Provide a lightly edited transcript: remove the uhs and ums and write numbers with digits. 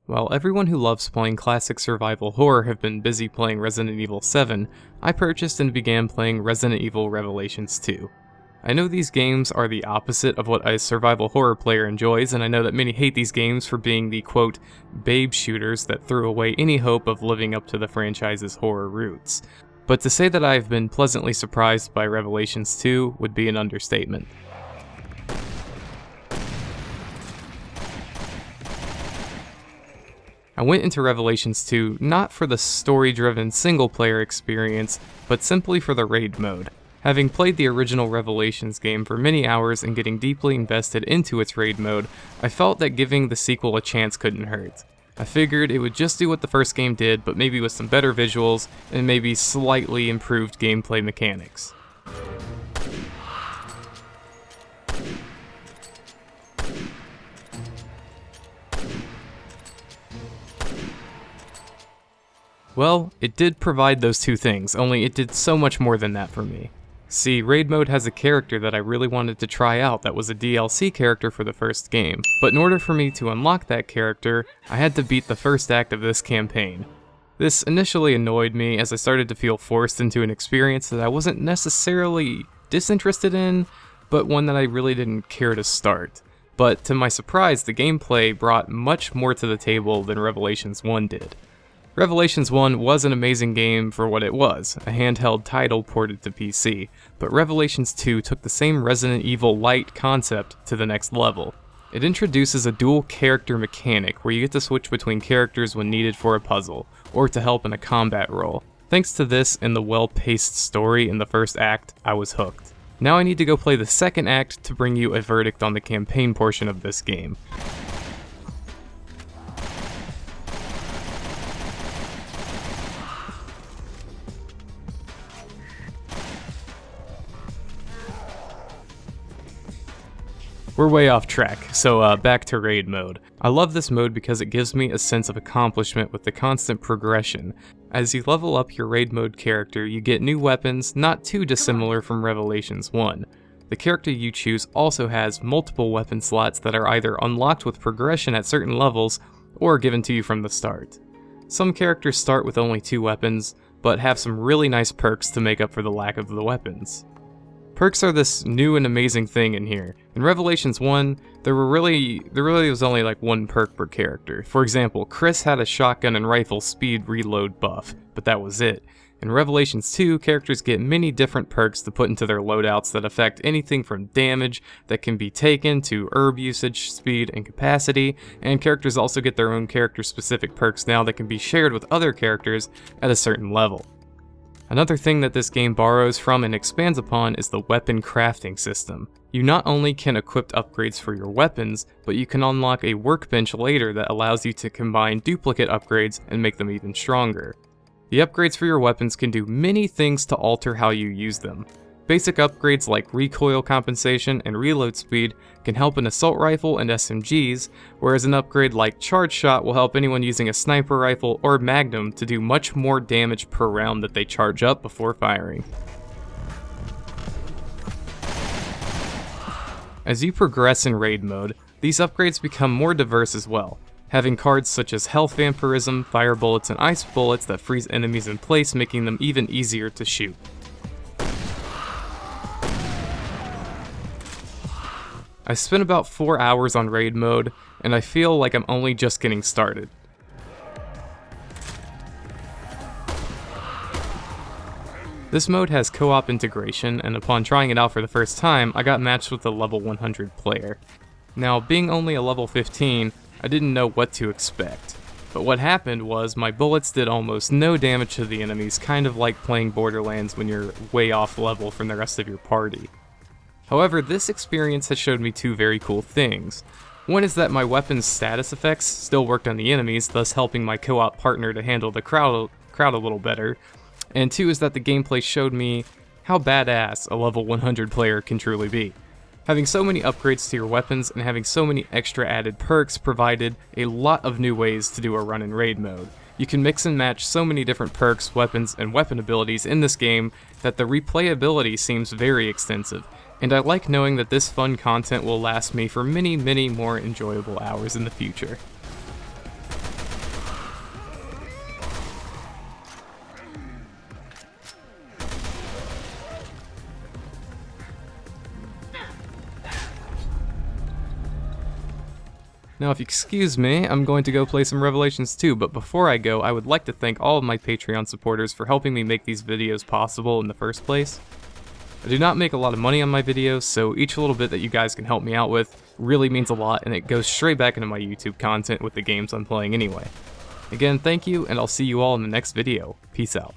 While everyone who loves playing classic survival horror have been busy playing Resident Evil 7, I purchased and began playing Resident Evil Revelations 2. I know these games are the opposite of what a survival horror player enjoys, and I know that many hate these games for being the quote, babe shooters that threw away any hope of living up to the franchise's horror roots. But to say that I've been pleasantly surprised by Revelations 2 would be an understatement. I went into Revelations 2 not for the story-driven single-player experience, but simply for the raid mode. Having played the original Revelations game for many hours and getting deeply invested into its raid mode, I felt that giving the sequel a chance couldn't hurt. I figured it would just do what the first game did, but maybe with some better visuals and maybe slightly improved gameplay mechanics. Well, it did provide those two things, only it did so much more than that for me. See, raid mode has a character that I really wanted to try out that was a DLC character for the first game, but in order for me to unlock that character, I had to beat the first act of this campaign. This initially annoyed me as I started to feel forced into an experience that I wasn't necessarily disinterested in, but one that I really didn't care to start. But to my surprise, the gameplay brought much more to the table than Revelations 1 did. Revelations 1 was an amazing game for what it was, a handheld title ported to PC, but Revelations 2 took the same Resident Evil Light concept to the next level. It introduces a dual character mechanic where you get to switch between characters when needed for a puzzle, or to help in a combat role. Thanks to this and the well-paced story in the first act, I was hooked. Now I need to go play the second act to bring you a verdict on the campaign portion of this game. We're way off track, so back to raid mode. I love this mode because it gives me a sense of accomplishment with the constant progression. As you level up your raid mode character, you get new weapons, not too dissimilar from Revelations 1. The character you choose also has multiple weapon slots that are either unlocked with progression at certain levels, or given to you from the start. Some characters start with only 2 weapons, but have some really nice perks to make up for the lack of the weapons. Perks are this new and amazing thing in here. In Revelations 1, there really was only like 1 perk per character. For example, Chris had a shotgun and rifle speed reload buff, but that was it. In Revelations 2, characters get many different perks to put into their loadouts that affect anything from damage that can be taken to herb usage, speed, and capacity, and characters also get their own character-specific perks now that can be shared with other characters at a certain level. Another thing that this game borrows from and expands upon is the weapon crafting system. You not only can equip upgrades for your weapons, but you can unlock a workbench later that allows you to combine duplicate upgrades and make them even stronger. The upgrades for your weapons can do many things to alter how you use them. Basic upgrades like recoil compensation and reload speed can help an assault rifle and SMGs, whereas an upgrade like charge shot will help anyone using a sniper rifle or magnum to do much more damage per round that they charge up before firing. As you progress in raid mode, these upgrades become more diverse as well, having cards such as health vampirism, fire bullets, and ice bullets that freeze enemies in place, making them even easier to shoot. I spent about 4 hours on raid mode, and I feel like I'm only just getting started. This mode has co-op integration, and upon trying it out for the first time, I got matched with a level 100 player. Now, being only a level 15, I didn't know what to expect. But what happened was my bullets did almost no damage to the enemies, kind of like playing Borderlands when you're way off level from the rest of your party. However, this experience has showed me 2 very cool things. One is that my weapon's status effects still worked on the enemies, thus helping my co-op partner to handle the crowd a little better. And 2 is that the gameplay showed me how badass a level 100 player can truly be. Having so many upgrades to your weapons and having so many extra added perks provided a lot of new ways to do a run in raid mode. You can mix and match so many different perks, weapons, and weapon abilities in this game that the replayability seems very extensive. And I like knowing that this fun content will last me for many, many more enjoyable hours in the future. Now if you excuse me, I'm going to go play some Revelations 2, but before I go, I would like to thank all of my Patreon supporters for helping me make these videos possible in the first place. I do not make a lot of money on my videos, so each little bit that you guys can help me out with really means a lot, and it goes straight back into my YouTube content with the games I'm playing anyway. Again, thank you, and I'll see you all in the next video. Peace out.